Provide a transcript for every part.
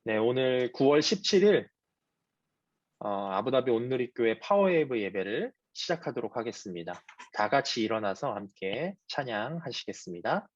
네, 오늘 9월 17일 아부다비 온누리 교회 파워웨이브 예배를 시작하도록 하겠습니다. 다 같이 일어나서 함께 찬양하시겠습니다.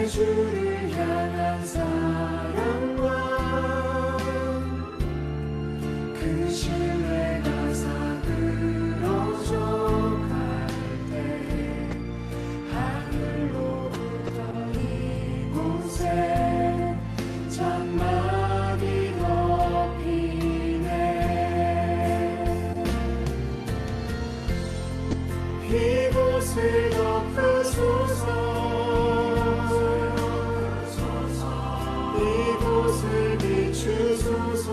주를 향한 사랑과 그 신뢰가 사그러져 갈 때 하늘로부터 이곳에 장막이 덮이네. 이곳을 덮으소서. 이곳을 비추소서.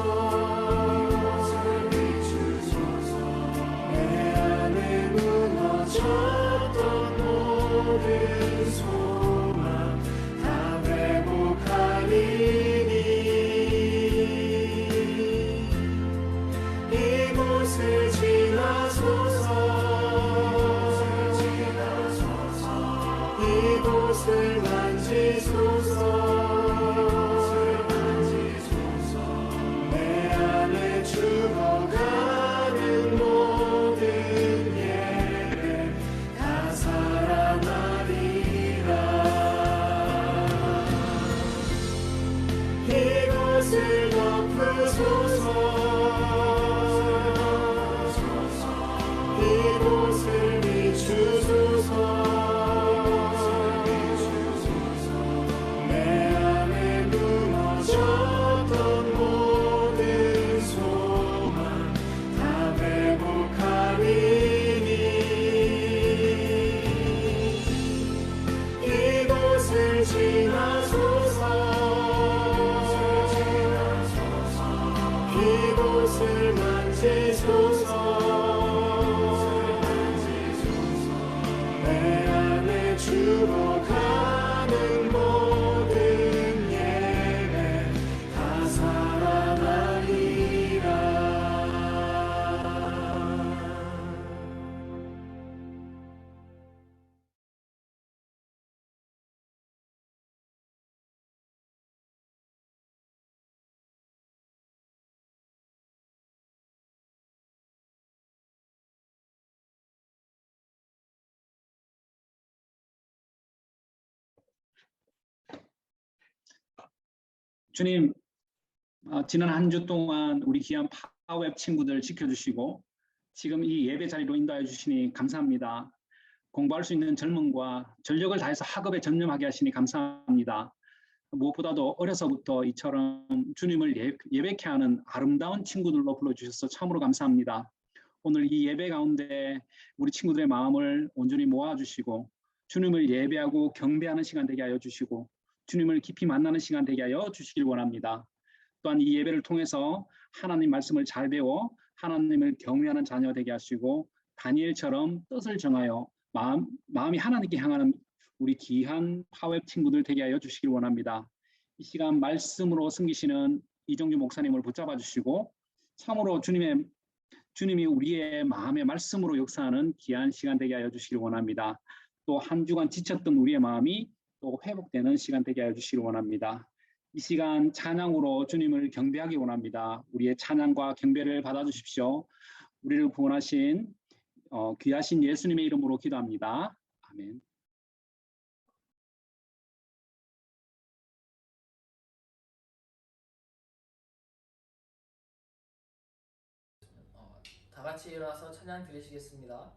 내 안에 무너졌던 모든 소망 다 회복하리니. 이곳을 지나소서. 이곳을 만지소서. 죽어가는 모든 예배 다 살아나리라. 이곳을 덮으소서. 이곳을 비추소서. 내 안에 무너졌던 모든 소망 다 회복하리니. 이곳을 지나소서. 이곳을 만지소서. 내 안에 죽어가는 모든 예배 다 살아나리라. 주님, 지난 한 주 동안 우리 귀한 파워웹 친구들 지켜주시고 지금 이 예배 자리로 인도해 주시니 감사합니다. 공부할 수 있는 젊음과 전력을 다해서 학업에 전념하게 하시니 감사합니다. 무엇보다도 어려서부터 이처럼 주님을 예배케 하는 아름다운 친구들로 불러주셔서 참으로 감사합니다. 오늘 이 예배 가운데 우리 친구들의 마음을 온전히 모아주시고 주님을 예배하고 경배하는 시간 되게 하여 주시고 주님을 깊이 만나는 시간 되게 하여 주시길 원합니다. 또한 이 예배를 통해서 하나님 말씀을 잘 배워 하나님을 경외하는 자녀 되게 하시고 다니엘처럼 뜻을 정하여 마음이 하나님께 향하는 우리 귀한 파웹 친구들 되게 하여 주시길 원합니다. 이 시간 말씀으로 섬기시는 이정주 목사님을 붙잡아 주시고 참으로 주님이 우리의 마음의 말씀으로 역사하는 귀한 시간 되게 하여 주시길 원합니다. 또 한 주간 지쳤던 우리의 마음이 또 회복되는 시간 되게 하여 주시길 원합니다. 이 시간 찬양으로 주님을 경배하기 원합니다. 우리의 찬양과 경배를 받아주십시오. 우리를 구원하신 귀하신 예수님의 이름으로 기도합니다. 아멘. 다 같이 일어나서 찬양 드리시겠습니다.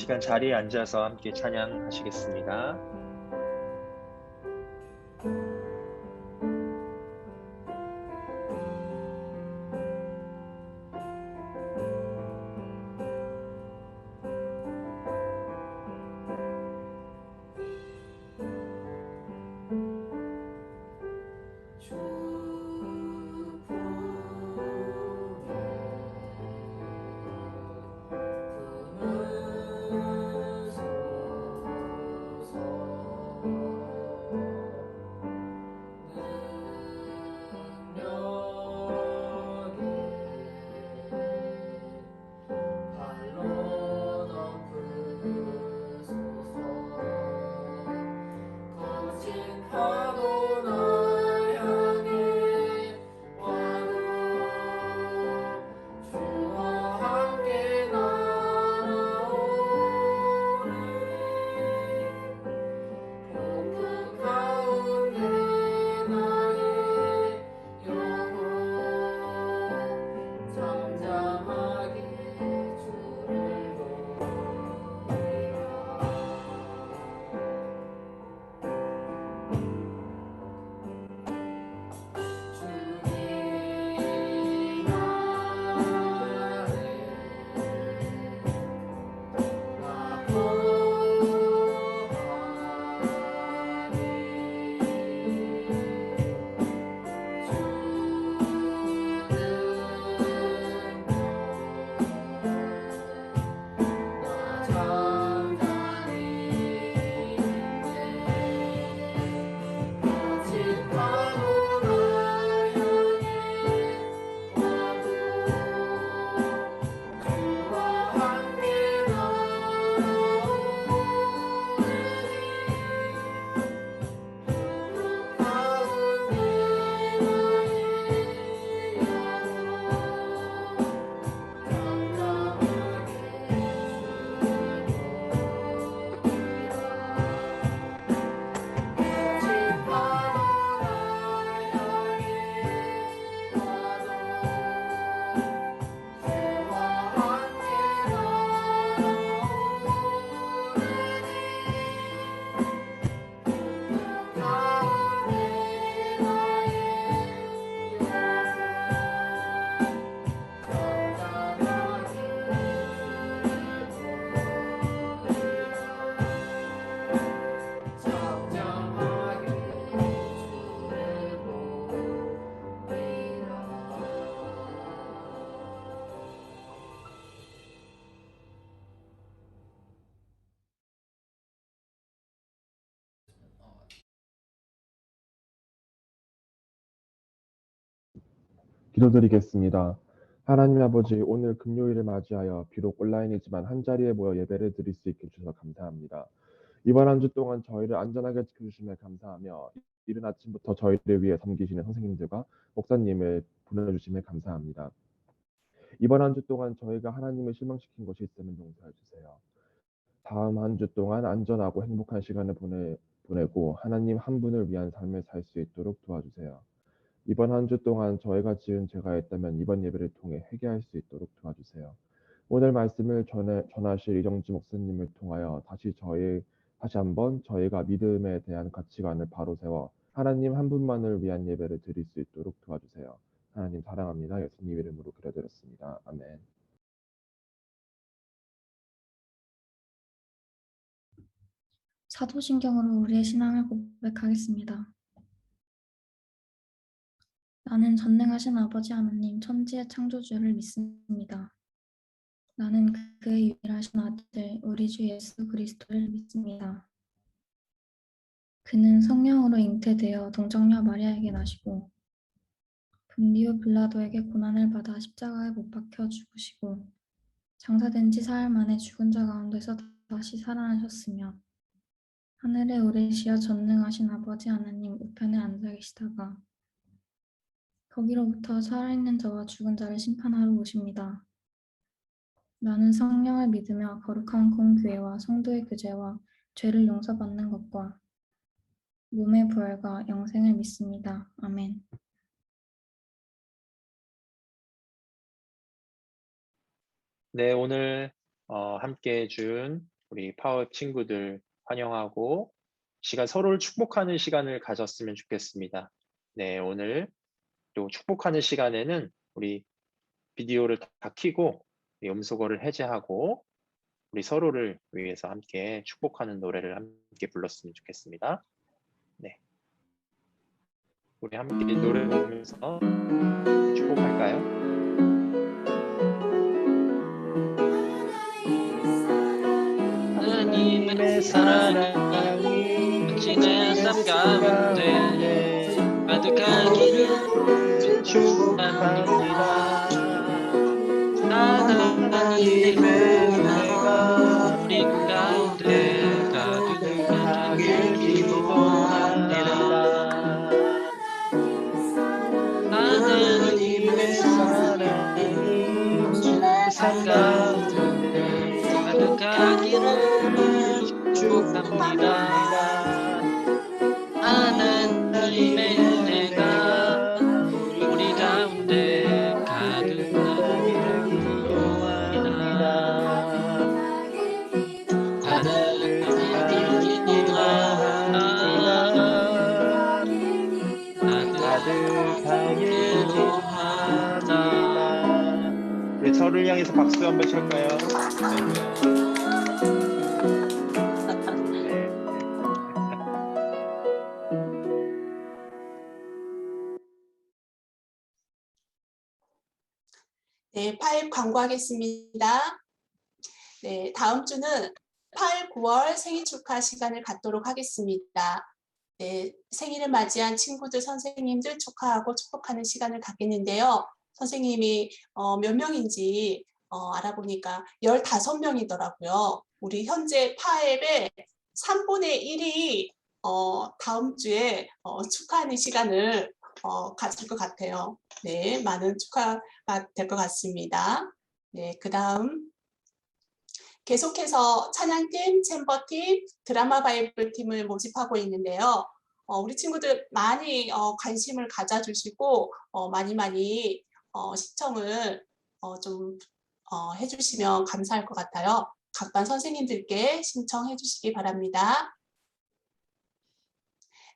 시간 자리에 앉아서 함께 찬양하시겠습니다. 기도드리겠습니다. 하나님 아버지, 오늘 금요일을 맞이하여 비록 온라인이지만 한자리에 모여 예배를 드릴 수 있게 해주셔서 감사합니다. 이번 한 주 동안 저희를 안전하게 지켜주심에 감사하며 이른 아침부터 저희를 위해 섬기시는 선생님들과 목사님을 보내주심에 감사합니다. 이번 한 주 동안 저희가 하나님을 실망시킨 것이 있으면 용서해 주세요. 다음 한 주 동안 안전하고 행복한 시간을 보내고 하나님 한 분을 위한 삶을 살 수 있도록 도와주세요. 이번 한 주 동안 저희가 지은 죄가 있다면 이번 예배를 통해 회개할 수 있도록 도와주세요. 오늘 말씀을 전하실 이정주 목사님을 통하여 다시 한번 저희가 믿음에 대한 가치관을 바로 세워 하나님 한 분만을 위한 예배를 드릴 수 있도록 도와주세요. 하나님 사랑합니다. 예수님 이름으로 기도드렸습니다. 아멘. 사도신경으로 우리의 신앙을 고백하겠습니다. 나는 전능하신 아버지 하나님 천지의 창조주를 믿습니다. 나는 그의 유일하신 아들 우리 주 예수 그리스도를 믿습니다. 그는 성령으로 잉태되어 동정녀 마리아에게 나시고 분디오 빌라도에게 고난을 받아 십자가에 못 박혀 죽으시고 장사된 지 사흘 만에 죽은 자 가운데서 다시 살아나셨으며 하늘에 오르시어 전능하신 아버지 하나님 우편에 앉아 계시다가 거기로부터 살아있는 자와 죽은 자를 심판하러 오십니다. 나는 성령을 믿으며 거룩한 공교회와 성도의 교제와 죄를 용서받는 것과 몸의 부활과 영생을 믿습니다. 아멘. 네, 오늘 함께 해준 우리 파워앱 친구들 환영하고 시간 서로를 축복하는 시간을 가졌으면 좋겠습니다. 네, 오늘 또 축복하는 시간에는 우리 비디오를 다 켜고 음소거를 해제하고 우리 서로를 위해서 함께 축복하는 노래를 함께 불렀으면 좋겠습니다. 네, 우리 함께 노래 부르면서 축복할까요? 하나님의 사랑이 마치 내 삶 가운데 가득하기를 축복합니다. 하나님의 은혜가 우리 가운데 가득하길 기도합니다. 하나님의 사랑이 내 삶 가운데 가득하기를 축복합니다. 하나님의 은혜가 우리 가운데 가득하기를 기도합니다. 가득하게 기도하다. 우리 저를 향해서 박수 한번 칠까요? 네, 파일 광고하겠습니다. 네, 다음 주는 8, 9월 생일 축하 시간을 갖도록 하겠습니다. 네, 생일을 맞이한 친구들, 선생님들 축하하고 축복하는 시간을 갖겠는데요. 선생님이 몇 명인지 알아보니까 15명이더라고요. 우리 현재 파앱의 3분의 1이 다음 주에 축하하는 시간을 가질 것 같아요. 네, 많은 축하가 될 것 같습니다. 네, 그 다음 계속해서 찬양팀, 챔버팀, 드라마 바이블 팀을 모집하고 있는데요. 우리 친구들 많이 관심을 가져주시고 많이 시청을 좀 해주시면 감사할 것 같아요. 각 반 선생님들께 신청해 주시기 바랍니다.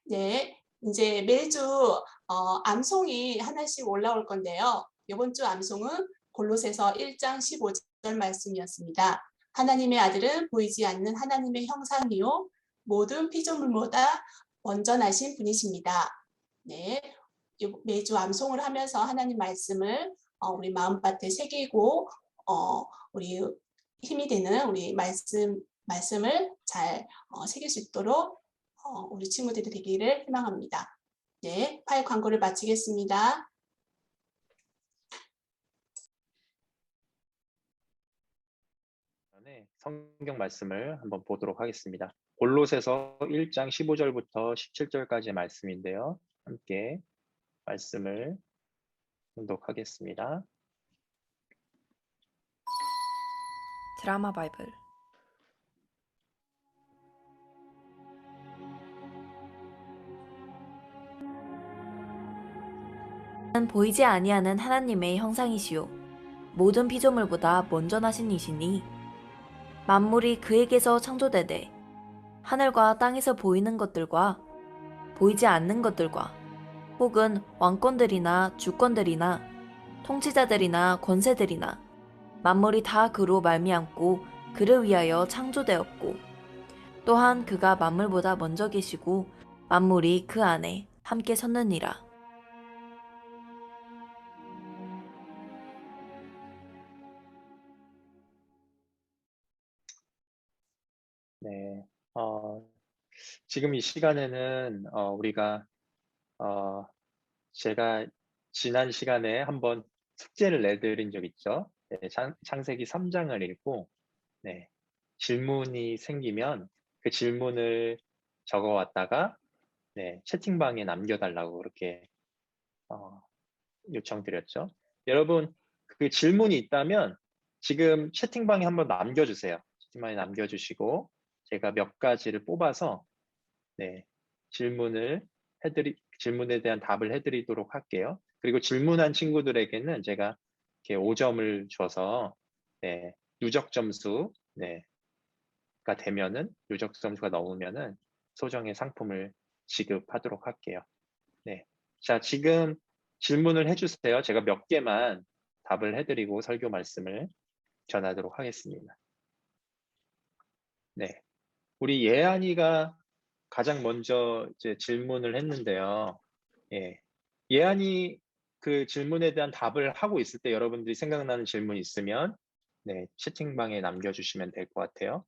네, 이제 매주 암송이 하나씩 올라올 건데요. 이번 주 암송은 골로새서 1장 15절 말씀이었습니다. 하나님의 아들은 보이지 않는 하나님의 형상이요 모든 피조물보다 온전하신 분이십니다. 네, 매주 암송을 하면서 하나님 말씀을 우리 마음밭에 새기고 우리 힘이 되는 우리 말씀을 잘 새길 수 있도록 우리 친구들이 되기를 희망합니다. 네, 파일 광고를 마치겠습니다. 성경 말씀을 한번 보도록 하겠습니다. 골로새서 1장 15절부터 17절까지의 말씀인데요. 함께 말씀을 봉독하겠습니다. 드라마 바이블 보이지 아니하는 하나님의 형상이시요 모든 피조물보다 먼저 나신 이시니 만물이 그에게서 창조되되 하늘과 땅에서 보이는 것들과 보이지 않는 것들과 혹은 왕권들이나 주권들이나 통치자들이나 권세들이나 만물이 다 그로 말미암고 그를 위하여 창조되었고 또한 그가 만물보다 먼저 계시고 만물이 그 안에 함께 섰느니라. 네, 지금 이 시간에는 우리가 제가 지난 시간에 한번 숙제를 내드린 적 있죠. 네, 창세기 3장을 읽고 네, 질문이 생기면 그 질문을 적어왔다가 네, 채팅방에 남겨달라고 그렇게 요청드렸죠. 여러분 그 질문이 있다면 지금 채팅방에 한번 남겨주세요. 채팅방에 남겨주시고 제가 몇 가지를 뽑아서 네, 질문에 대한 답을 해드리도록 할게요. 그리고 질문한 친구들에게는 제가 이렇게 5점을 줘서 네, 누적 점수 네, 되면은 누적 점수가 넘으면은 소정의 상품을 지급하도록 할게요. 네. 자, 지금 질문을 해주세요. 제가 몇 개만 답을 해드리고 설교 말씀을 전하도록 하겠습니다. 네. 우리 예안이가 가장 먼저 이제 질문을 했는데요. 예. 예안이 그 질문에 대한 답을 하고 있을 때 여러분들이 생각나는 질문 있으면 네, 채팅방에 남겨주시면 될 것 같아요.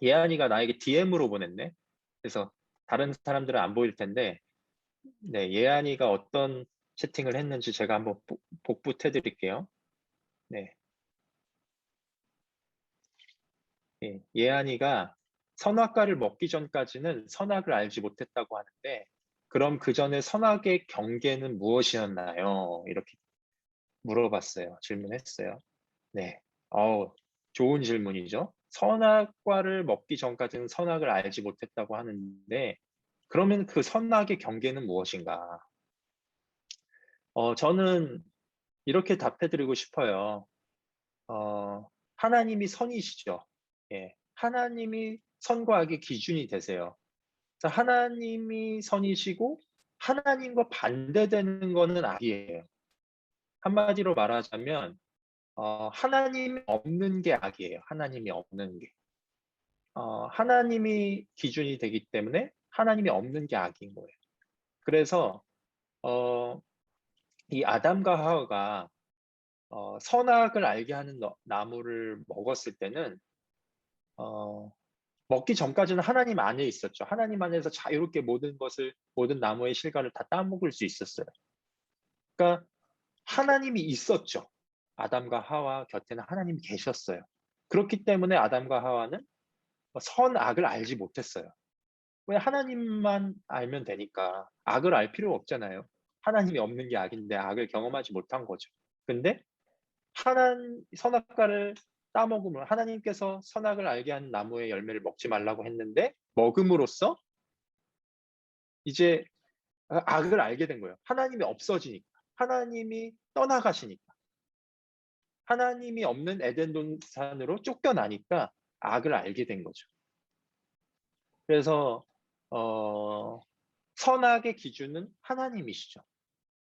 예안이가 나에게 DM으로 보냈네. 그래서 다른 사람들은 안 보일 텐데 네, 예안이가 어떤 채팅을 했는지 제가 한번 복붙해 드릴게요. 네. 예, 예안이가 선악과를 먹기 전까지는 선악을 알지 못했다고 하는데 그럼 그 전에 선악의 경계는 무엇이었나요? 이렇게 물어봤어요. 질문했어요. 네. 좋은 질문이죠. 선악과를 먹기 전까지는 선악을 알지 못했다고 하는데 그러면 그 선악의 경계는 무엇인가? 저는 이렇게 답해드리고 싶어요. 하나님이 선이시죠. 예, 하나님이 선과 악의 기준이 되세요. 자, 하나님이 선이시고 하나님과 반대되는 거는 악이에요. 한마디로 말하자면 하나님이 없는 게 악이에요. 하나님이 없는 게. 하나님이 기준이 되기 때문에 하나님이 없는 게 악인 거예요. 그래서 이 아담과 하와가 선악을 알게 하는 나무를 먹었을 때는 먹기 전까지는 하나님 안에 있었죠. 하나님 안에서 자유롭게 모든 나무의 실과를 다 따먹을 수 있었어요. 그러니까 하나님이 있었죠. 아담과 하와 곁에는 하나님이 계셨어요. 그렇기 때문에 아담과 하와는 선악을 알지 못했어요. 왜 하나님만 알면 되니까 악을 알 필요 없잖아요. 하나님이 없는 게 악인데 악을 경험하지 못한 거죠. 근데 선악과를 따먹으면 하나님께서 선악을 알게 하는 나무의 열매를 먹지 말라고 했는데 먹음으로써 이제 악을 알게 된 거예요. 하나님이 없어지니까. 하나님이 떠나가시니까. 하나님이 없는 에덴 동산으로 쫓겨나니까 악을 알게 된 거죠. 그래서 선악의 기준은 하나님이시죠.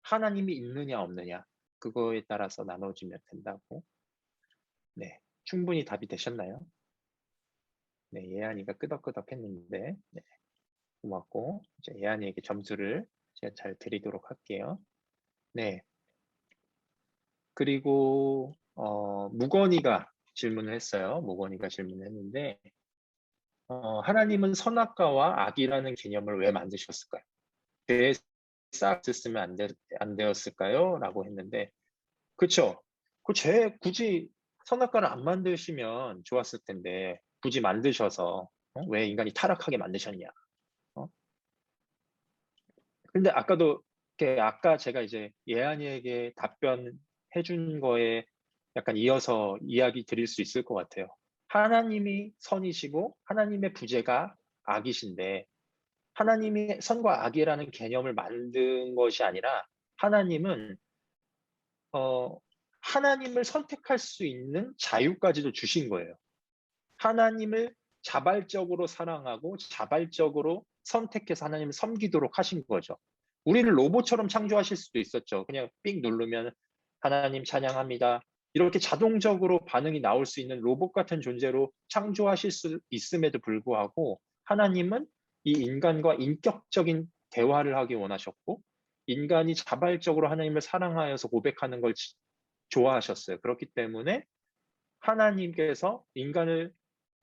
하나님이 있느냐 없느냐 그거에 따라서 나눠지면 된다고. 네, 충분히 답이 되셨나요? 네, 예안이가 끄덕끄덕했는데 네, 고맙고 이제 예안이에게 점수를 제가 잘 드리도록 할게요. 네. 그리고 무건이가 질문을 했어요. 무건이가 질문을 했는데 하나님은 선악과와 악이라는 개념을 왜 만드셨을까요? 죄에 싹 쓰면 안 되었을까요? 라고 했는데 그쵸? 그 죄 굳이 선악과를 안 만드시면 좋았을 텐데 굳이 만드셔서 왜 인간이 타락하게 만드셨냐? 근데 아까 제가 이제 예안이에게 답변해 준 거에 약간 이어서 이야기 드릴 수 있을 것 같아요. 하나님이 선이시고 하나님의 부재가 악이신데 하나님이 선과 악이라는 개념을 만든 것이 아니라 하나님은 하나님을 선택할 수 있는 자유까지도 주신 거예요. 하나님을 자발적으로 사랑하고 자발적으로 선택해서 하나님을 섬기도록 하신 거죠. 우리를 로봇처럼 창조하실 수도 있었죠. 그냥 삑 누르면 하나님 찬양합니다. 이렇게 자동적으로 반응이 나올 수 있는 로봇 같은 존재로 창조하실 수 있음에도 불구하고 하나님은 이 인간과 인격적인 대화를 하기 원하셨고 인간이 자발적으로 하나님을 사랑하여서 고백하는 걸 좋아하셨어요. 그렇기 때문에 하나님께서 인간을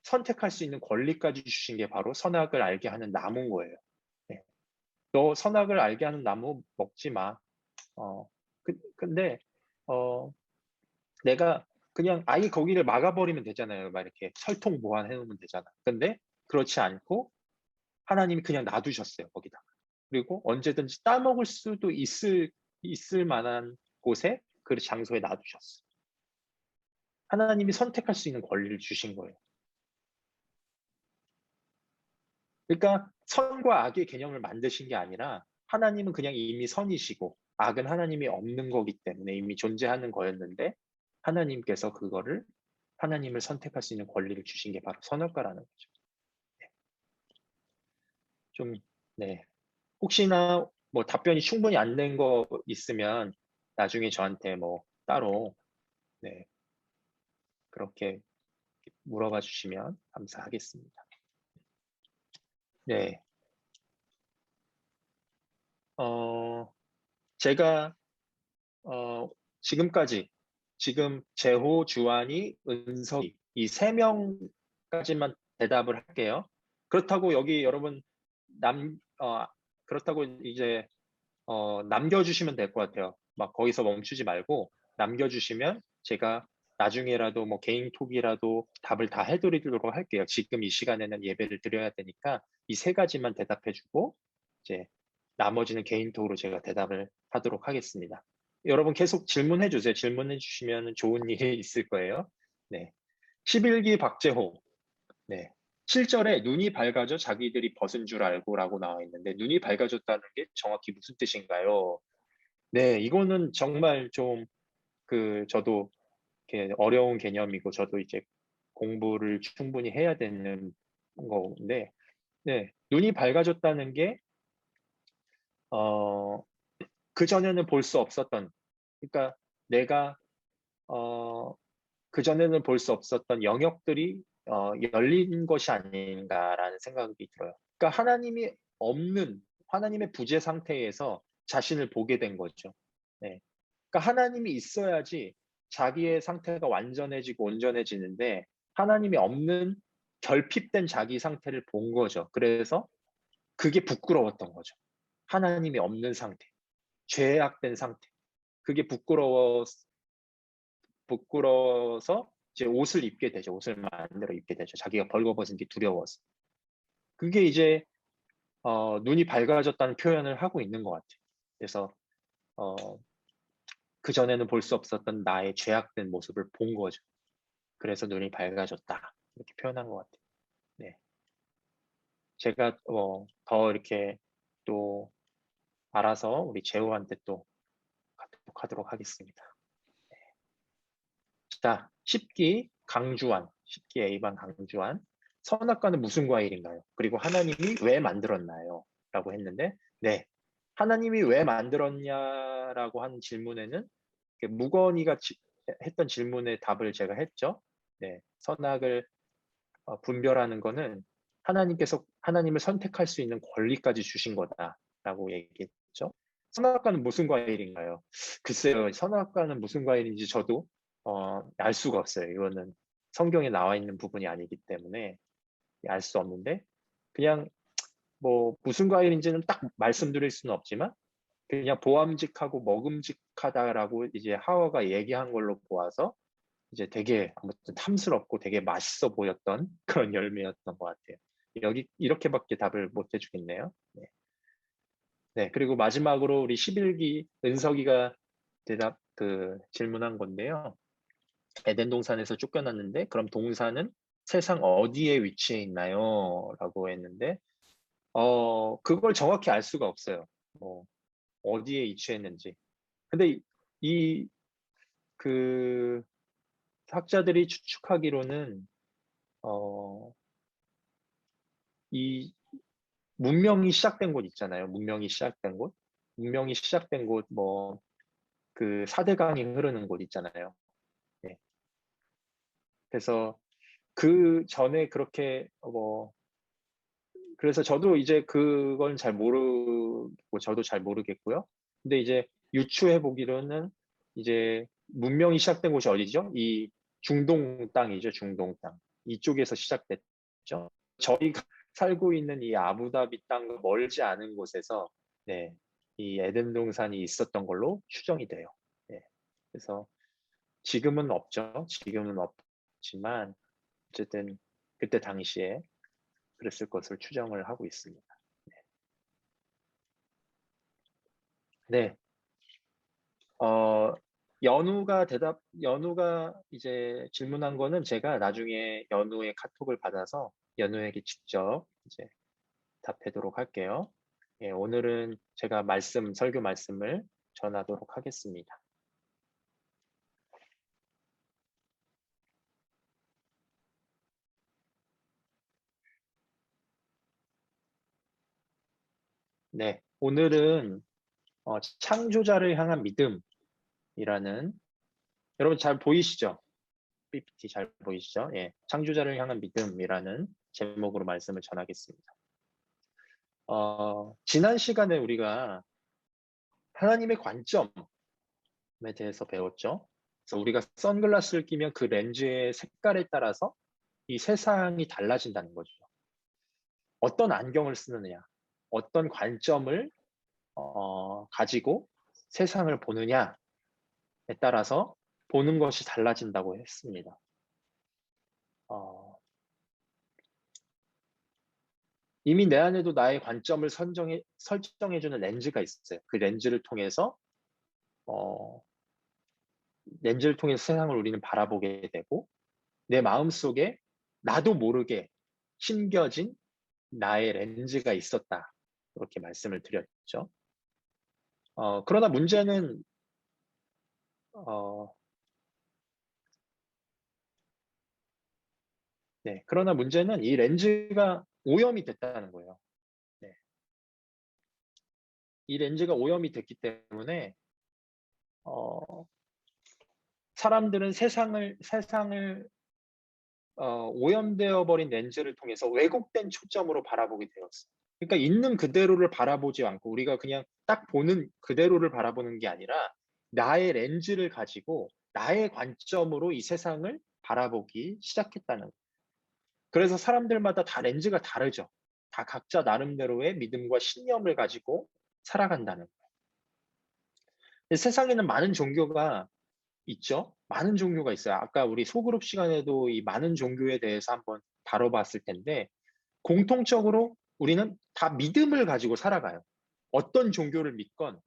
선택할 수 있는 권리까지 주신 게 바로 선악을 알게 하는 나무인 거예요. 네. 너 선악을 알게 하는 나무 먹지 마. 근데 내가 그냥 아예 거기를 막아버리면 되잖아요. 막 이렇게 설통 보완해 놓으면 되잖아. 근데 그렇지 않고 하나님이 그냥 놔두셨어요. 거기다가. 그리고 언제든지 따먹을 수도 있을 만한 곳에 그 장소에 놔두셨어요. 하나님이 선택할 수 있는 권리를 주신 거예요. 그러니까 선과 악의 개념을 만드신 게 아니라 하나님은 그냥 이미 선이시고 악은 하나님이 없는 거기 때문에 이미 존재하는 거였는데 하나님께서 그거를 하나님을 선택할 수 있는 권리를 주신 게 바로 선악과라는 거죠. 좀, 네. 혹시나 뭐 답변이 충분히 안 된 거 있으면 나중에 저한테 뭐 따로, 네, 그렇게 물어봐 주시면 감사하겠습니다. 네. 제가 지금까지 지금 재호, 주한이, 은석이 이 세 명까지만 대답을 할게요. 그렇다고 여기 여러분 그렇다고 이제 남겨주시면 될 것 같아요. 막 거기서 멈추지 말고 남겨주시면 제가 나중에라도 뭐 개인 톡이라도 답을 다 해드리도록 할게요. 지금 이 시간에는 예배를 드려야 되니까 이 세 가지만 대답해주고 이제 나머지는 개인 톡으로 제가 대답을 하도록 하겠습니다. 여러분 계속 질문해 주세요. 질문해 주시면 좋은 일이 있을 거예요. 네. 11기 박재호. 네. 7절에 눈이 밝아져 자기들이 벗은 줄 알고 라고 나와 있는데 눈이 밝아졌다는 게 정확히 무슨 뜻인가요? 네, 이거는 정말 좀 저도 이렇게 어려운 개념이고 저도 이제 공부를 충분히 해야 되는 건데 네, 눈이 밝아졌다는 게 그전에는 볼 수 없었던 그러니까 내가 그전에는 볼 수 없었던 영역들이 열린 것이 아닌가라는 생각이 들어요. 그러니까 하나님이 없는 하나님의 부재 상태에서 자신을 보게 된 거죠. 네. 그러니까 하나님이 있어야지 자기의 상태가 완전해지고 온전해지는데 하나님이 없는 결핍된 자기 상태를 본 거죠. 그래서 그게 부끄러웠던 거죠. 하나님이 없는 상태, 죄악된 상태. 그게 부끄러워서 이제 옷을 입게 되죠. 옷을 만들어 입게 되죠. 자기가 벌거벗은 게 두려워서. 그게 이제 눈이 밝아졌다는 표현을 하고 있는 것 같아요. 그래서 그 전에는 볼 수 없었던 나의 죄악된 모습을 본 거죠. 그래서 눈이 밝아졌다 이렇게 표현한 것 같아요. 네, 제가 더 이렇게 또 알아서 우리 재호한테 또 하도록 하겠습니다. 네. 자, 10기 강주환, 10기 A반 강주환. 선악과는 무슨 과일인가요? 그리고 하나님이 왜 만들었나요? 라고 했는데 네, 하나님이 왜 만들었냐라고 하는 질문에는 무건이가 했던 질문의 답을 제가 했죠. 네, 선악을 분별하는 거는 하나님께서 하나님을 선택할 수 있는 권리까지 주신 거다라고 얘기했죠. 선악과는 무슨 과일인가요? 글쎄요, 선악과는 무슨 과일인지 저도 알 수가 없어요. 이거는 성경에 나와 있는 부분이 아니기 때문에 알 수 없는데 그냥 뭐 무슨 과일인지는 딱 말씀드릴 수는 없지만 그냥 보암직하고 먹음직하다라고 이제 하와가 얘기한 걸로 보아서 이제 되게 아무튼 탐스럽고 되게 맛있어 보였던 그런 열매였던 것 같아요. 여기 이렇게밖에 답을 못 해주겠네요. 네. 네, 그리고 마지막으로 우리 11기 은석이가 질문한 건데요. 에덴 동산에서 쫓겨났는데 그럼 동산은 세상 어디에 위치해 있나요? 라고 했는데 그걸 정확히 알 수가 없어요. 뭐 어디에 위치했는지. 근데 그 학자들이 추측하기로는 이 문명이 시작된 곳 있잖아요. 문명이 시작된 곳. 문명이 시작된 곳 뭐 그 4대강이 흐르는 곳 있잖아요. 네. 그래서 그 전에 그렇게 그래서 저도 이제 그건 잘 모르고 저도 잘 모르겠고요. 근데 이제 유추해 보기로는 이제 문명이 시작된 곳이 어디죠? 이 중동 땅이죠. 중동 땅. 이쪽에서 시작됐죠. 저희가 살고 있는 이 아부다비 땅과 멀지 않은 곳에서 네, 이 에덴 동산이 있었던 걸로 추정이 돼요. 네. 그래서 지금은 없죠. 지금은 없지만 어쨌든 그때 당시에 그랬을 것을 추정을 하고 있습니다. 네. 연우가 이제 질문한 거는 제가 나중에 연우의 카톡을 받아서 연우에게 직접 이제 답하도록 할게요. 예, 오늘은 제가 설교 말씀을 전하도록 하겠습니다. 네, 오늘은 창조자를 향한 믿음이라는, 여러분 잘 보이시죠? PPT 잘 보이시죠? 예, 창조자를 향한 믿음이라는 제목으로 말씀을 전하겠습니다. 지난 시간에 우리가 하나님의 관점에 대해서 배웠죠. 그래서 우리가 선글라스를 끼면 그 렌즈의 색깔에 따라서 이 세상이 달라진다는 거죠. 어떤 안경을 쓰느냐, 어떤 관점을 가지고 세상을 보느냐에 따라서 보는 것이 달라진다고 했습니다. 이미 내 안에도 나의 관점을 설정해주는 렌즈가 있어요. 그 렌즈를 통해서 세상을 우리는 바라보게 되고, 내 마음속에 나도 모르게 심겨진 나의 렌즈가 있었다. 이렇게 말씀을 드렸죠. 그러나 문제는 이 렌즈가 오염이 됐다는 거예요. 네. 이 렌즈가 오염이 됐기 때문에 사람들은 세상을 오염되어 버린 렌즈를 통해서 왜곡된 초점으로 바라보게 되었어요. 그러니까 있는 그대로를 바라보지 않고 우리가 그냥 딱 보는 그대로를 바라보는 게 아니라 나의 렌즈를 가지고 나의 관점으로 이 세상을 바라보기 시작했다는 거예요. 그래서 사람들마다 다 렌즈가 다르죠. 다 각자 나름대로의 믿음과 신념을 가지고 살아간다는 거예요. 세상에는 많은 종교가 있죠. 많은 종교가 있어요. 아까 우리 소그룹 시간에도 이 많은 종교에 대해서 한번 다뤄봤을 텐데, 공통적으로 우리는 다 믿음을 가지고 살아가요. 어떤 종교를 믿건,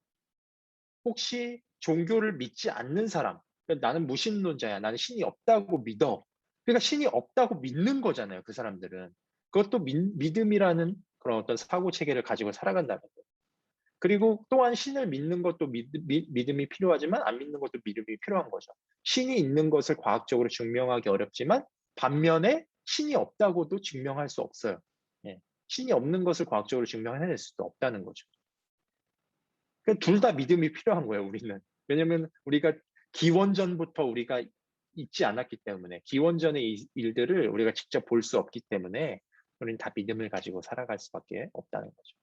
혹시 종교를 믿지 않는 사람, 나는 무신론자야, 나는 신이 없다고 믿어. 그러니까 신이 없다고 믿는 거잖아요, 그 사람들은. 그것도 믿음이라는 그런 어떤 사고 체계를 가지고 살아간다는 거예요. 그리고 또한 신을 믿는 것도 믿음이 필요하지만 안 믿는 것도 믿음이 필요한 거죠. 신이 있는 것을 과학적으로 증명하기 어렵지만 반면에 신이 없다고도 증명할 수 없어요. 예. 신이 없는 것을 과학적으로 증명해낼 수도 없다는 거죠. 둘 다 믿음이 필요한 거예요, 우리는. 왜냐하면 우리가 기원전부터 우리가 있지 않았기 때문에, 기원전의 일들을 우리가 직접 볼 수 없기 때문에 우리는 다 믿음을 가지고 살아갈 수밖에 없다는 거죠.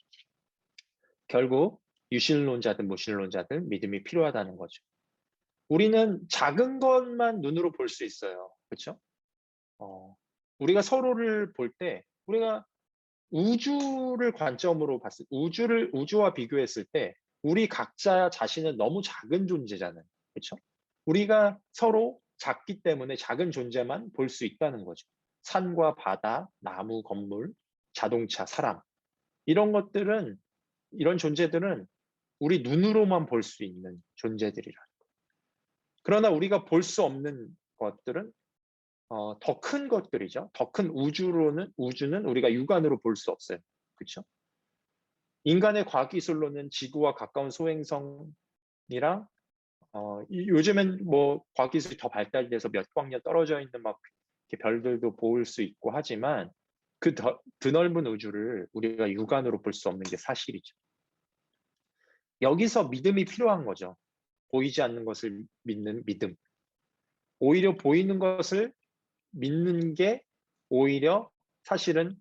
결국 유신론자든 무신론자든 믿음이 필요하다는 거죠. 우리는 작은 것만 눈으로 볼 수 있어요. 그렇죠? 우리가 서로를 볼 때, 우리가 우주를 관점으로 봤을 때, 우주와 비교했을 때 우리 각자 자신은 너무 작은 존재잖아요. 그렇죠? 우리가 서로 작기 때문에 작은 존재만 볼 수 있다는 거죠. 산과 바다, 나무, 건물, 자동차, 사람, 이런 존재들은 우리 눈으로만 볼 수 있는 존재들이라는 거예요. 그러나 우리가 볼 수 없는 것들은 더 큰 것들이죠. 더 큰 우주는 우리가 육안으로 볼 수 없어요. 그렇죠? 인간의 과학기술로는 지구와 가까운 소행성이랑 요즘엔 뭐 과학기술이 더 발달돼서 몇 광년 떨어져 있는 막 이렇게 별들도 볼 수 있고 하지만 그 드넓은 우주를 우리가 육안으로 볼 수 없는 게 사실이죠. 여기서 믿음이 필요한 거죠. 보이지 않는 것을 믿는 믿음. 오히려 보이는 것을 믿는 게 오히려 사실은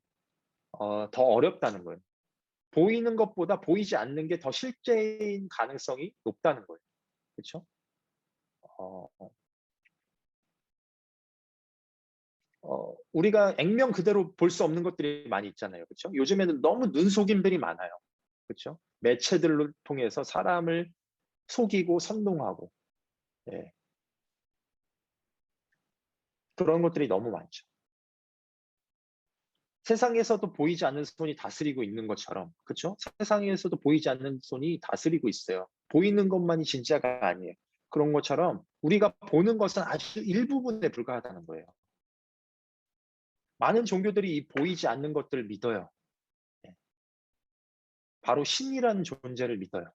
더 어렵다는 거예요. 보이는 것보다 보이지 않는 게 더 실제인 가능성이 높다는 거예요. 그렇죠? 우리가 액면 그대로 볼 수 없는 것들이 많이 있잖아요. 그렇죠? 요즘에는 너무 눈속임들이 많아요. 그렇죠? 매체들을 통해서 사람을 속이고 선동하고, 예. 그런 것들이 너무 많죠. 세상에서도 보이지 않는 손이 다스리고 있는 것처럼, 그렇죠? 세상에서도 보이지 않는 손이 다스리고 있어요. 보이는 것만이 진짜가 아니에요. 그런 것처럼 우리가 보는 것은 아주 일부분에 불과하다는 거예요. 많은 종교들이 이 보이지 않는 것들을 믿어요. 바로 신이라는 존재를 믿어요.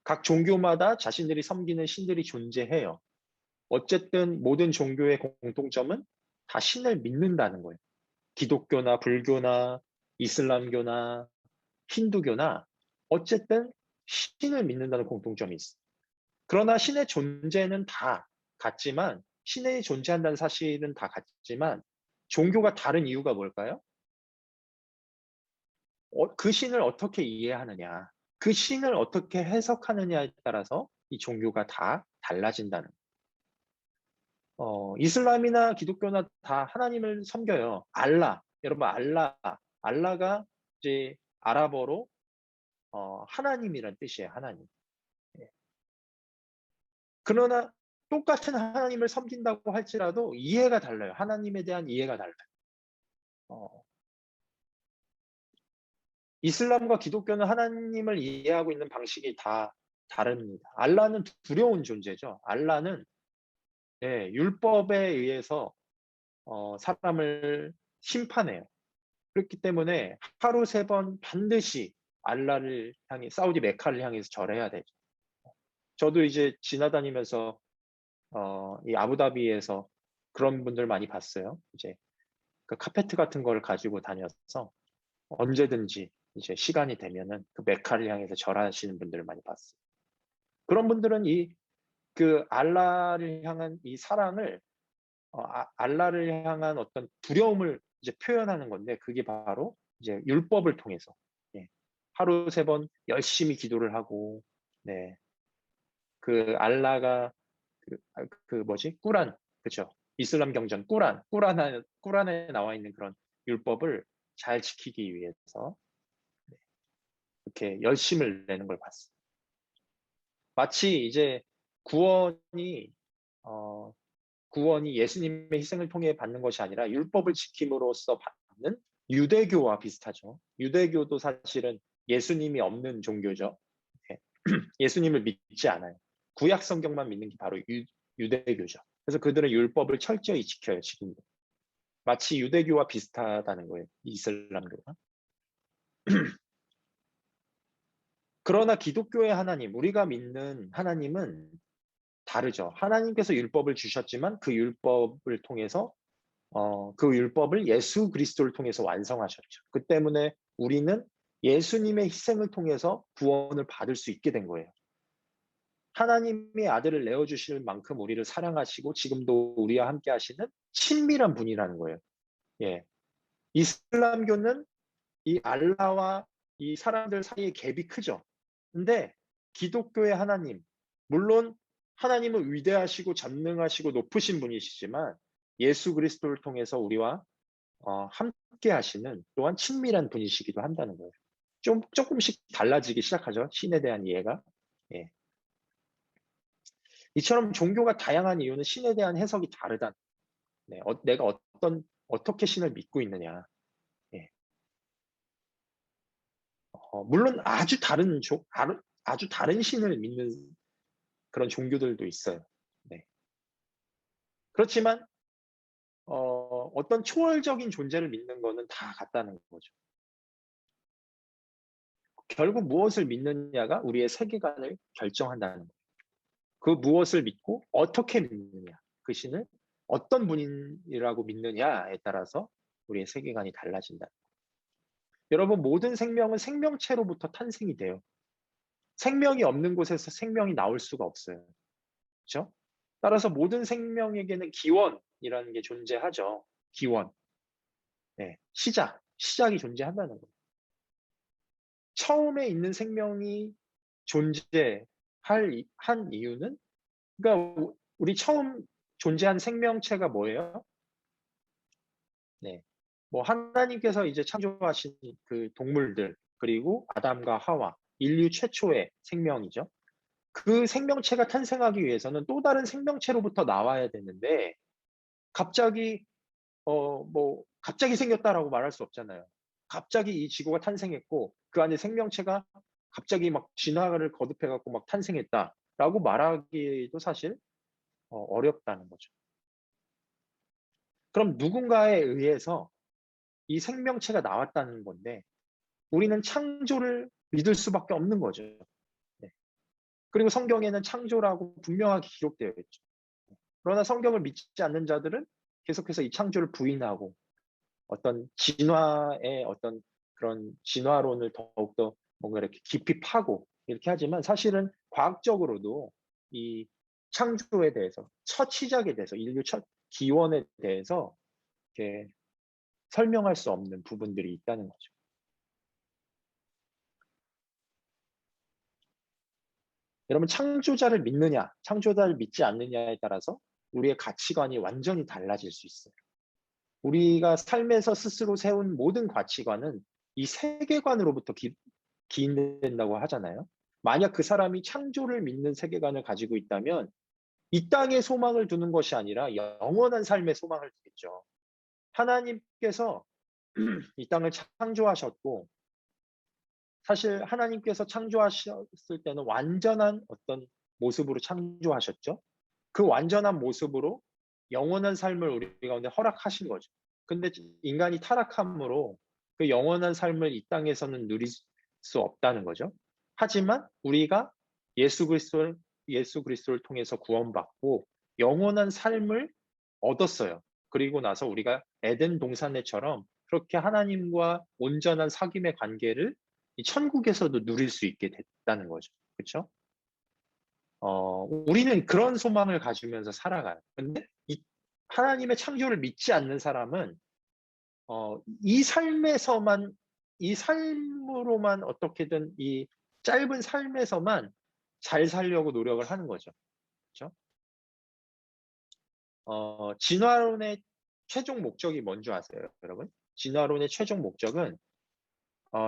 각 종교마다 자신들이 섬기는 신들이 존재해요. 어쨌든 모든 종교의 공통점은 다 신을 믿는다는 거예요. 기독교나 불교나 이슬람교나 힌두교나 어쨌든 신을 믿는다는 공통점이 있어. 그러나 신의 존재는 다 같지만, 신이 존재한다는 사실은 다 같지만 종교가 다른 이유가 뭘까요? 그 신을 어떻게 이해하느냐, 그 신을 어떻게 해석하느냐에 따라서 이 종교가 다 달라진다는. 이슬람이나 기독교나 다 하나님을 섬겨요. 알라, 여러분 알라가 이제 아랍어로 하나님이란 뜻이에요. 하나님. 예. 그러나 똑같은 하나님을 섬긴다고 할지라도 이해가 달라요. 하나님에 대한 이해가 달라요. 이슬람과 기독교는 하나님을 이해하고 있는 방식이 다 다릅니다. 알라는 두려운 존재죠. 알라는 율법에 의해서 사람을 심판해요. 그렇기 때문에 하루 3번 반드시 알라를 향해, 사우디 메카를 향해서 절해야 되죠. 저도 이제 지나다니면서 이 아부다비에서 그런 분들 많이 봤어요. 이제 그 카페트 같은 걸 가지고 다녀서 언제든지 이제 시간이 되면은 그 메카를 향해서 절하시는 분들을 많이 봤어요. 그런 분들은 그 알라를 향한 이 사랑을, 알라를 향한 어떤 두려움을 이제 표현하는 건데, 그게 바로 이제 율법을 통해서 하루 3번 열심히 기도를 하고, 그 알라가 그 뭐지, 꾸란, 그죠? 이슬람 경전 꾸란에 나와 있는 그런 율법을 잘 지키기 위해서 이렇게 열심을 내는 걸 봤어요. 마치 이제 구원이 예수님의 희생을 통해 받는 것이 아니라 율법을 지킴으로써 받는 유대교와 비슷하죠. 유대교도 사실은 예수님이 없는 종교죠. 예수님을 믿지 않아요. 구약 성경만 믿는 게 바로 유대교죠. 그래서 그들은 율법을 철저히 지켜요, 지금도. 마치 유대교와 비슷하다는 거예요, 이슬람교가. 그러나 기독교의 하나님, 우리가 믿는 하나님은 다르죠. 하나님께서 율법을 주셨지만 그 율법을 통해서 그 율법을 예수 그리스도를 통해서 완성하셨죠. 그 때문에 우리는 예수님의 희생을 통해서 구원을 받을 수 있게 된 거예요. 하나님의 아들을 내어주실 만큼 우리를 사랑하시고 지금도 우리와 함께 하시는 친밀한 분이라는 거예요. 이슬람교는 이 알라와 이 사람들 사이의 갭이 크죠. 근데 기독교의 하나님, 물론 하나님은 위대하시고 전능하시고 높으신 분이시지만 예수 그리스도를 통해서 우리와 함께 하시는 또한 친밀한 분이시기도 한다는 거예요. 조금씩 달라지기 시작하죠, 신에 대한 이해가. 이처럼 종교가 다양한 이유는 신에 대한 해석이 다르다. 내가 어떻게 신을 믿고 있느냐. 물론 아주 다른 신을 믿는 그런 종교들도 있어요. 그렇지만 어떤 초월적인 존재를 믿는 거는 다 같다는 거죠. 결국 무엇을 믿느냐가 우리의 세계관을 결정한다는 거예요. 그 무엇을 믿고 어떻게 믿느냐, 그 신을 어떤 분이라고 믿느냐에 따라서 우리의 세계관이 달라진다. 여러분, 모든 생명은 생명체로부터 탄생이 돼요. 생명이 없는 곳에서 생명이 나올 수가 없어요. 그렇죠? 따라서 모든 생명에게는 기원이라는 게 존재하죠. 기원. 시작이 존재한다는 거예요. 처음에 있는 생명이 존재한 이유는, 그러니까 우리 처음 존재한 생명체가 뭐예요? 뭐 하나님께서 이제 창조하신 그 동물들, 그리고 아담과 하와, 인류 최초의 생명이죠. 그 생명체가 탄생하기 위해서는 또 다른 생명체로부터 나와야 되는데 갑자기 갑자기 생겼다라고 말할 수 없잖아요. 갑자기 이 지구가 탄생했고 그 안에 생명체가 갑자기 막 진화를 거듭해 갖고 막 탄생했다라고 말하기도 사실 어렵다는 거죠. 그럼 누군가에 의해서 이 생명체가 나왔다는 건데 우리는 창조를 믿을 수밖에 없는 거죠. 그리고 성경에는 창조라고 분명하게 기록되어 있죠. 그러나 성경을 믿지 않는 자들은 계속해서 이 창조를 부인하고 어떤 진화의 어떤 그런 진화론을 더욱더 뭔가 이렇게 깊이 파고 이렇게 하지만 사실은 과학적으로도 이 창조에 대해서, 첫 시작에 대해서, 인류 첫 기원에 대해서 이렇게 설명할 수 없는 부분들이 있다는 거죠. 여러분, 창조자를 믿느냐, 창조자를 믿지 않느냐에 따라서 우리의 가치관이 완전히 달라질 수 있어요. 우리가 삶에서 스스로 세운 모든 가치관은 이 세계관으로부터 기인된다고 하잖아요. 만약 그 사람이 창조를 믿는 세계관을 가지고 있다면 이 땅에 소망을 두는 것이 아니라 영원한 삶의 소망을 두겠죠. 하나님께서 이 땅을 창조하셨고, 사실 하나님께서 창조하셨을 때는 완전한 어떤 모습으로 창조하셨죠. 그 완전한 모습으로 영원한 삶을 우리 가운데 허락하신 거죠. 근데 인간이 타락함으로 그 영원한 삶을 이 땅에서는 누릴 수 없다는 거죠. 하지만 우리가 예수 그리스도를 통해서 구원받고 영원한 삶을 얻었어요. 그리고 나서 우리가 에덴 동산에처럼 그렇게 하나님과 온전한 사귐의 관계를 이 천국에서도 누릴 수 있게 됐다는 거죠. 그렇죠? 우리는 그런 소망을 가지면서 살아가요. 근데 이 하나님의 창조를 믿지 않는 사람은 이 삶에서만, 이 삶으로만 어떻게든 이 짧은 삶에서만 잘 살려고 노력을 하는 거죠. 그렇죠? 진화론의 최종 목적이 뭔지 아세요, 여러분? 진화론의 최종 목적은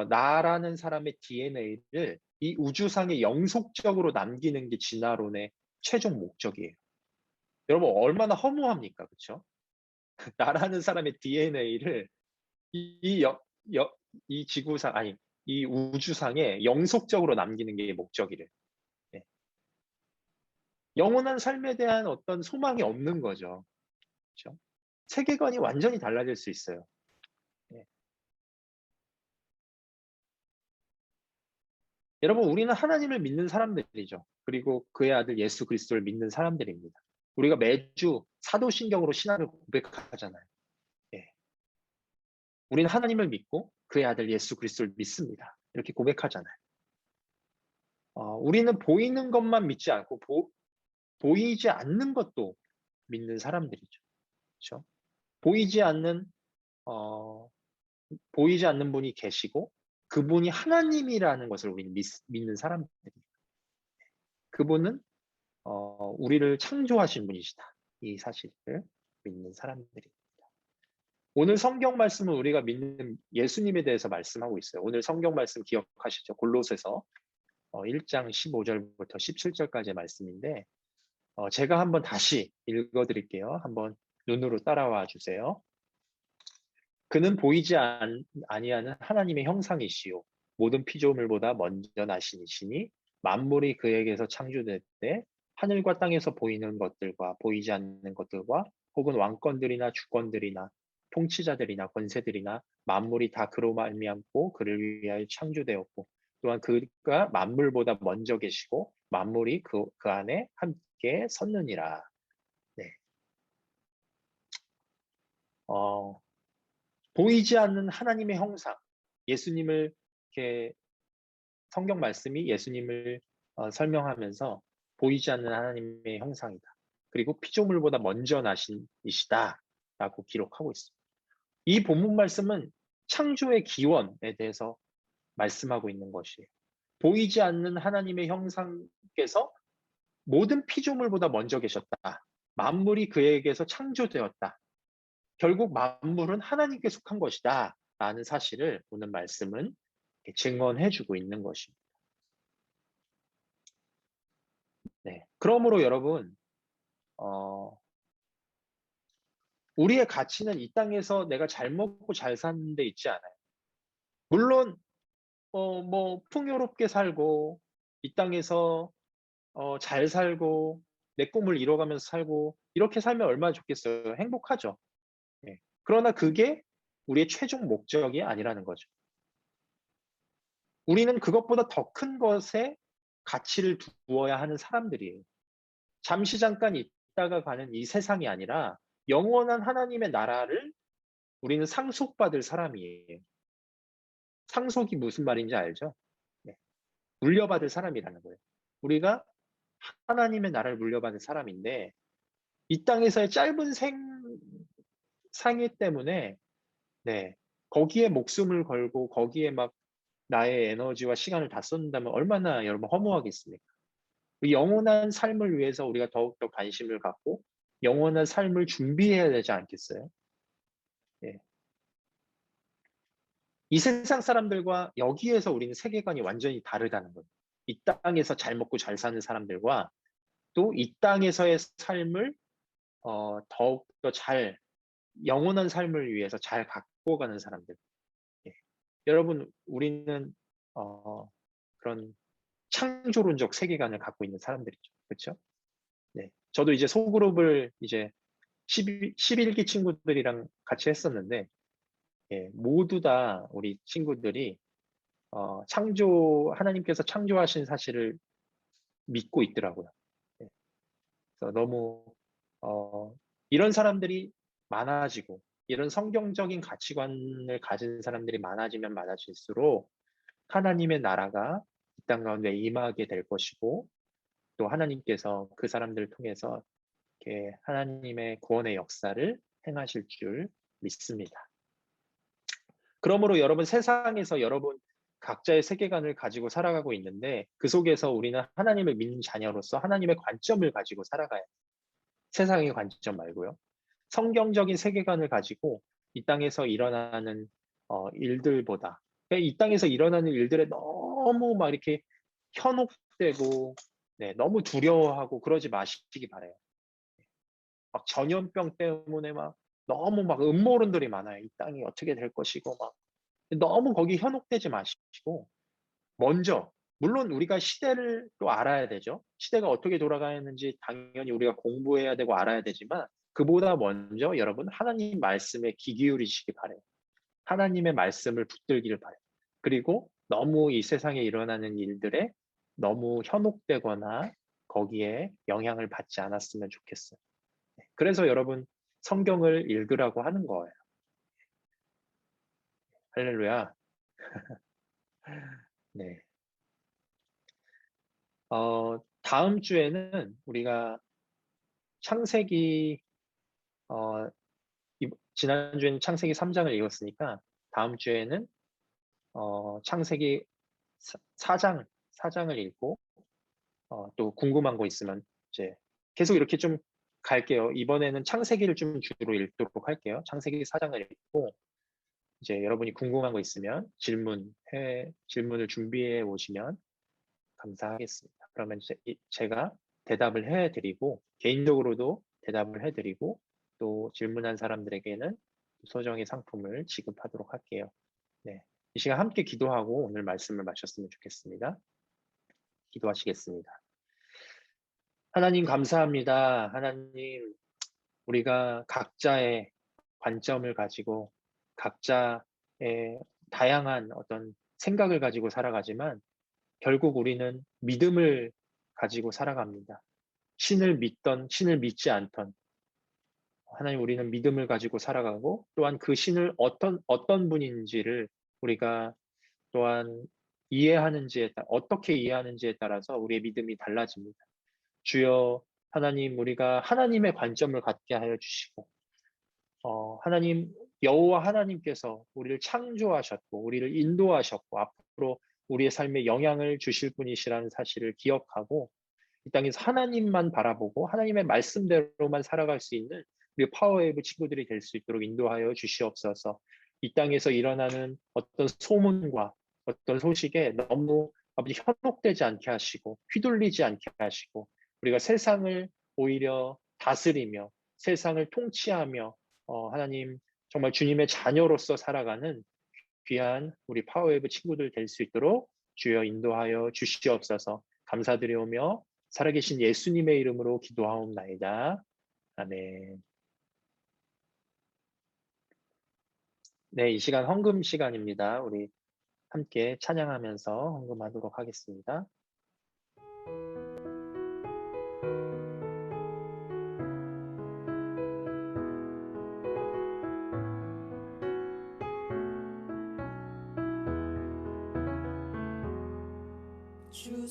나라는 사람의 DNA를 이 우주상에 영속적으로 남기는 게 진화론의 최종 목적이에요. 여러분, 얼마나 허무합니까? 그렇죠? 나라는 사람의 DNA를 이 지구상, 아니, 이 우주상에 영속적으로 남기는 게 목적이래. 네. 영원한 삶에 대한 어떤 소망이 없는 거죠. 그렇죠? 세계관이 완전히 달라질 수 있어요. 네. 여러분, 우리는 하나님을 믿는 사람들이죠. 그리고 그의 아들 예수 그리스도를 믿는 사람들입니다. 우리가 매주 사도신경으로 신앙을 고백하잖아요. 예. 우리는 하나님을 믿고 그의 아들 예수 그리스도를 믿습니다. 이렇게 고백하잖아요. 우리는 보이는 것만 믿지 않고 보이지 않는 것도 믿는 사람들이죠. 그렇죠? 보이지 않는 분이 계시고 그분이 하나님이라는 것을 우리는 믿는 사람들입니다. 그분은 우리를 창조하신 분이시다. 이 사실을 믿는 사람들입니다. 오늘 성경 말씀은 우리가 믿는 예수님에 대해서 말씀하고 있어요. 오늘 성경 말씀 기억하시죠? 골로새서 1장 15절부터 17절까지의 말씀인데 제가 한번 다시 읽어드릴게요. 한번 눈으로 따라와 주세요. 그는 보이지 아니하는 하나님의 형상이시요 모든 피조물보다 먼저 나신 이시니 만물이 그에게서 창조될 때 하늘과 땅에서 보이는 것들과 보이지 않는 것들과 혹은 왕권들이나 주권들이나 통치자들이나 권세들이나 만물이 다 그로 말미암고 그를 위하여 창조되었고 또한 그가 만물보다 먼저 계시고 만물이 그 안에 함께 섰느니라. 네. 보이지 않는 하나님의 형상, 예수님을 이렇게 성경 말씀이 예수님을 설명하면서 보이지 않는 하나님의 형상이다. 그리고 피조물보다 먼저 나신 이시다라고 기록하고 있습니다. 이 본문 말씀은 창조의 기원에 대해서 말씀하고 있는 것이에요. 보이지 않는 하나님의 형상께서 모든 피조물보다 먼저 계셨다. 만물이 그에게서 창조되었다. 결국 만물은 하나님께 속한 것이다. 라는 사실을 오늘 말씀은 증언해주고 있는 것입니다. 네. 그러므로 여러분, 우리의 가치는 이 땅에서 내가 잘 먹고 잘 사는 데 있지 않아요. 물론 뭐 풍요롭게 살고 이 땅에서 잘 살고 내 꿈을 이뤄가면서 살고 이렇게 살면 얼마나 좋겠어요. 행복하죠. 네. 그러나 그게 우리의 최종 목적이 아니라는 거죠. 우리는 그것보다 더 큰 것에 가치를 두어야 하는 사람들이에요. 잠시 잠깐 있다가 가는 이 세상이 아니라 영원한 하나님의 나라를 우리는 상속받을 사람이에요. 상속이 무슨 말인지 알죠? 물려받을 사람이라는 거예요. 우리가 하나님의 나라를 물려받을 사람인데 이 땅에서의 짧은 상해 때문에 네, 거기에 목숨을 걸고 거기에 막 나의 에너지와 시간을 다 쏟는다면 얼마나 여러분 허무하겠습니까? 그 영원한 삶을 위해서 우리가 더욱더 관심을 갖고 영원한 삶을 준비해야 되지 않겠어요? 예. 이 세상 사람들과 여기에서 우리는 세계관이 완전히 다르다는 거예요. 이 땅에서 잘 먹고 잘 사는 사람들과 또 이 땅에서의 삶을 더욱더 잘 영원한 삶을 위해서 잘 갖고 가는 사람들. 예. 여러분 우리는 그런 창조론적 세계관을 갖고 있는 사람들이죠. 그렇죠? 네. 저도 이제 소그룹을 이제 11기 친구들이랑 같이 했었는데 예, 모두 다 우리 친구들이 하나님께서 창조하신 사실을 믿고 있더라고요. 예. 그래서 너무 이런 사람들이 많아지고 이런 성경적인 가치관을 가진 사람들이 많아지면 많아질수록 하나님의 나라가 이 땅 가운데 임하게 될 것이고 또 하나님께서 그 사람들을 통해서 이렇게 하나님의 구원의 역사를 행하실 줄 믿습니다. 그러므로 여러분 세상에서 여러분 각자의 세계관을 가지고 살아가고 있는데 그 속에서 우리는 하나님을 믿는 자녀로서 하나님의 관점을 가지고 살아가야 돼요. 세상의 관점 말고요. 성경적인 세계관을 가지고 이 땅에서 일어나는 일들보다 이 땅에서 일어나는 일들에 너무 막 이렇게 현혹되고 네, 너무 두려워하고 그러지 마시기 바래요. 막 전염병 때문에 막 너무 막 음모론들이 많아요. 이 땅이 어떻게 될 것이고 막 너무 거기 현혹되지 마시고 먼저 물론 우리가 시대를 또 알아야 되죠. 시대가 어떻게 돌아가는지 당연히 우리가 공부해야 되고 알아야 되지만 그보다 먼저 여러분 하나님 말씀에 귀 기울이시기 바래요. 하나님의 말씀을 붙들기를 바래요. 그리고 너무 이 세상에 일어나는 일들에 너무 현혹되거나 거기에 영향을 받지 않았으면 좋겠어요. 그래서 여러분 성경을 읽으라고 하는 거예요. 할렐루야. 네. 다음 주에는 우리가 창세기 지난주에는 창세기 3장을 읽었으니까 다음 주에는 창세기 4장을 읽고 또 궁금한 거 있으면 이제 계속 이렇게 좀 갈게요. 이번에는 창세기를 좀 주로 읽도록 할게요. 창세기 4장을 읽고 이제 여러분이 궁금한 거 있으면 질문을 준비해 오시면 감사하겠습니다. 그러면 제가 대답을 해드리고 개인적으로도 대답을 해드리고 또 질문한 사람들에게는 소정의 상품을 지급하도록 할게요. 네, 이 시간 함께 기도하고 오늘 말씀을 마쳤으면 좋겠습니다. 기도하시겠습니다. 하나님 감사합니다. 하나님 우리가 각자의 관점을 가지고 각자의 다양한 어떤 생각을 가지고 살아가지만 결국 우리는 믿음을 가지고 살아갑니다. 신을 믿던 신을 믿지 않던 하나님 우리는 믿음을 가지고 살아가고 또한 그 신을 어떤 분인지를 우리가 또한 어떻게 이해하는지에 따라서 우리의 믿음이 달라집니다. 주여 하나님 우리가 하나님의 관점을 갖게 하여 주시고 하나님 여호와 하나님께서 우리를 창조하셨고 우리를 인도하셨고 앞으로 우리의 삶에 영향을 주실 분이시라는 사실을 기억하고 이 땅에서 하나님만 바라보고 하나님의 말씀대로만 살아갈 수 있는 우리 파워웨이브 친구들이 될 수 있도록 인도하여 주시옵소서. 이 땅에서 일어나는 어떤 소문과 어떤 소식에 너무 아버지 현혹되지 않게 하시고 휘둘리지 않게 하시고 우리가 세상을 오히려 다스리며 세상을 통치하며 하나님 정말 주님의 자녀로서 살아가는 귀한 우리 파워웨이브 친구들 될 수 있도록 주여 인도하여 주시옵소서. 감사드리오며 살아계신 예수님의 이름으로 기도하옵나이다. 아멘. 네, 이 시간 헌금 시간입니다. 우리 함께 찬양하면서 헌금하도록 하겠습니다.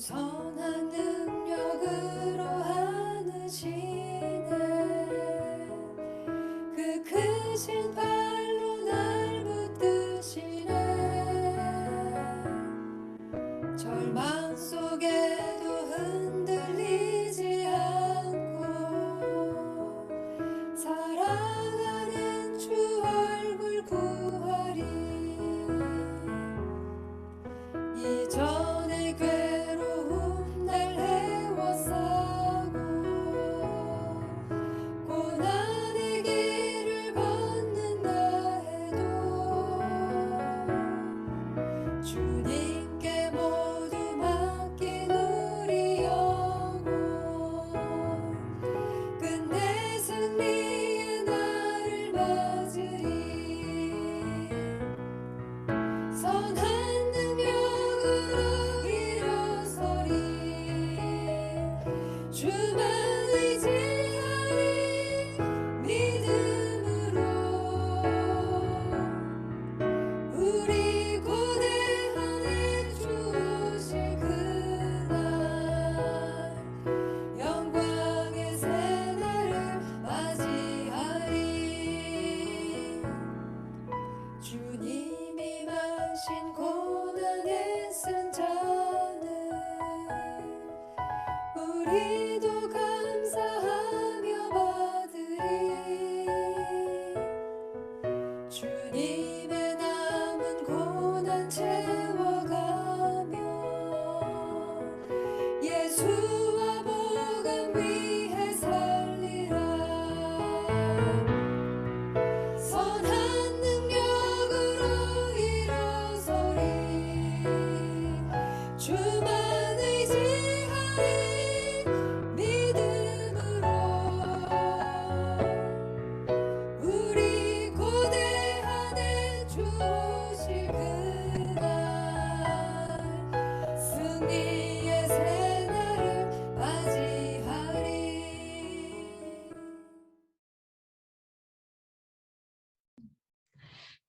선한 능력으로 하느시네 그 크신 발로 날 붙드시네 절망 속에도 흔들리지 않고 사랑하는 주 얼굴 구하리 이전의 괴로움 날 헤워싸고 고난의 길을 걷는다 해도 주님께 모두 맡긴 우리 영혼 끝내 승리의 날을 맞으리 선한 능력으로 일어서리 주만 의지하리 믿음으로 우리 고대한 주 오실 그날 영광의 새날을 맞이하리 주님이 마신 고난에 쓴 잔을 우리도 감사하며 받으리 주님의 남은 고난 채워가며 예수와 복음 위해 살리라 선한 능력으로 일어서리 주만 의지하리 믿음으로 우리 고대한 주 오실 그날 승리의 새날을 맞이하리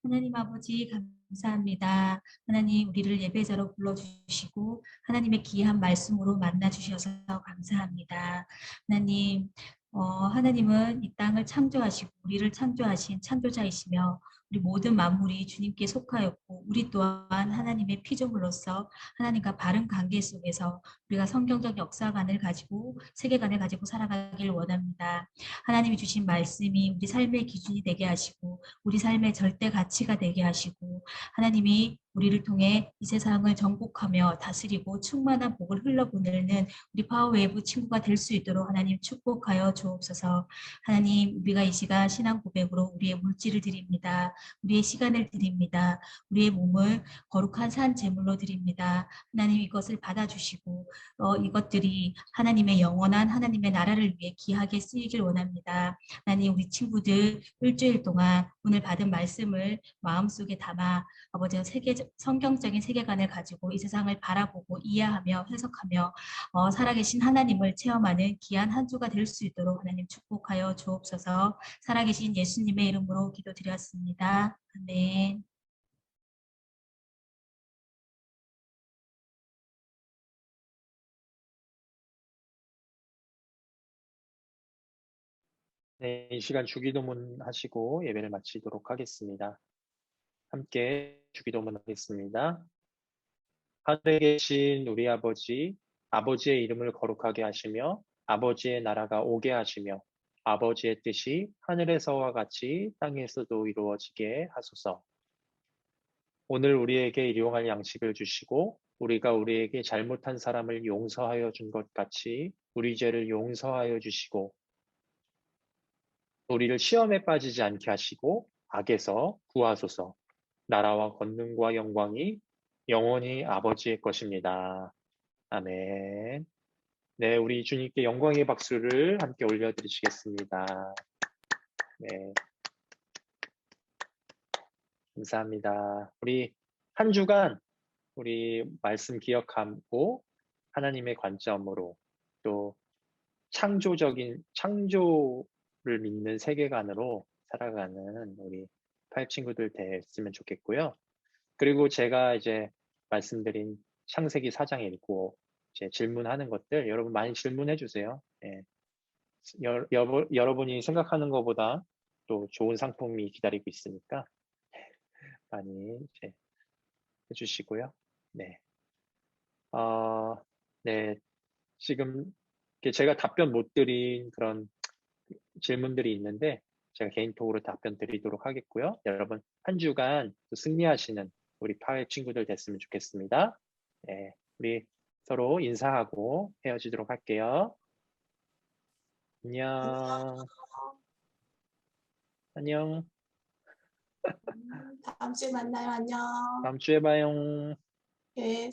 하나님 아버지 감사합니다. 하나님 우리를 예배자로 불러주시고 하나님의 귀한 말씀으로 만나주셔서 감사합니다. 하나님 하나님은 이 땅을 창조하시고 우리를 창조하신 창조자이시며 우리 모든 만물이 주님께 속하였고 우리 또한 하나님의 피조물로서 하나님과 바른 관계 속에서 우리가 성경적 역사관을 가지고 세계관을 가지고 살아가길 원합니다. 하나님이 주신 말씀이 우리 삶의 기준이 되게 하시고 우리 삶의 절대 가치가 되게 하시고 하나님이 우리를 통해 이 세상을 정복하며 다스리고 충만한 복을 흘러보내는 우리 파워웨이브 친구가 될 수 있도록 하나님 축복하여 주옵소서. 하나님 우리가 이 시간 신앙 고백으로 우리의 물질을 드립니다. 우리의 시간을 드립니다. 우리의 몸을 거룩한 산 제물로 드립니다. 하나님 이것을 받아주시고 이것들이 하나님의 영원한 하나님의 나라를 위해 귀하게 쓰이길 원합니다. 하나님 우리 친구들 일주일 동안 오늘 받은 말씀을 마음속에 담아 아버지가 성경적인 세계관을 가지고 이 세상을 바라보고 이해하며 해석하며 살아계신 하나님을 체험하는 귀한 한 주가 될 수 있도록 하나님 축복하여 주옵소서. 살아계신 예수님의 이름으로 기도드렸습니다. 아멘. 네, 이 시간 주기도문 하시고 예배를 마치도록 하겠습니다. 함께 주기도문 하겠습니다. 하늘에 계신 우리 아버지, 아버지의 이름을 거룩하게 하시며 아버지의 나라가 오게 하시며 아버지의 뜻이 하늘에서와 같이 땅에서도 이루어지게 하소서. 오늘 우리에게 일용할 양식을 주시고 우리가 우리에게 잘못한 사람을 용서하여 준 것 같이 우리 죄를 용서하여 주시고 우리를 시험에 빠지지 않게 하시고 악에서 구하소서. 나라와 권능과 영광이 영원히 아버지의 것입니다. 아멘. 네, 우리 주님께 영광의 박수를 함께 올려드리시겠습니다. 네. 감사합니다. 우리 한 주간 우리 말씀 기억하고 하나님의 관점으로 또 창조를 믿는 세계관으로 살아가는 우리 파입 친구들 됐으면 좋겠고요. 그리고 제가 이제 말씀드린 창세기 4장 읽고 이제 질문하는 것들 여러분 많이 질문해 주세요. 예. 여러분이 생각하는 것보다 또 좋은 상품이 기다리고 있으니까 많이 이제 해주시고요. 네. 네. 지금 제가 답변 못 드린 그런 질문들이 있는데 제가 개인톡으로 답변 드리도록 하겠고요. 여러분 한 주간 또 승리하시는 우리 파웨 친구들 됐으면 좋겠습니다. 네. 우리 서로 인사하고 헤어지도록 할게요. 안녕. 안녕. 다음 주에 만나요. 안녕. 다음 주에 봐요. 예.